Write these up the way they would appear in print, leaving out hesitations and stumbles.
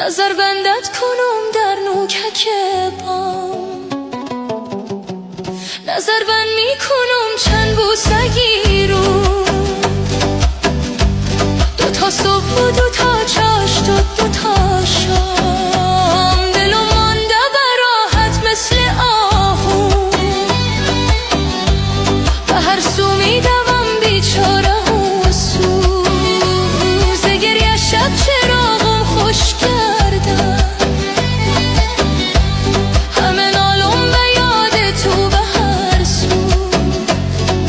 نظر بندت کنم در نوکک پام، نظر بند می کنم چند بوسگی رو، دوتا صبح و دوتا چاش دوتا شام، دلم مانده براحت مثل آهو، به هر سو می دوم بیچاره و سوز گریه شب چراغم خوش کردم، همه نالم به یاد تو به هر سو،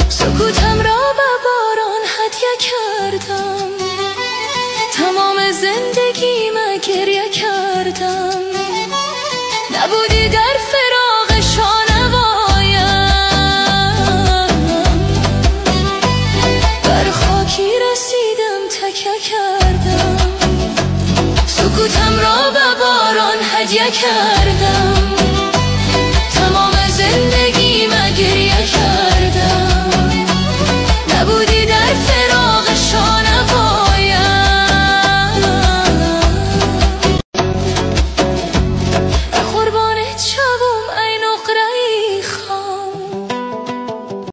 سکوتم را به باران هدیه کردم، تمام زندگیم گریه کردم، نبودی در فراق شانوایم، بر خاکی رسیدم تکیه کردم، سکوتم را به باران هدیه کردم، تمام زندگیم گریه کردم.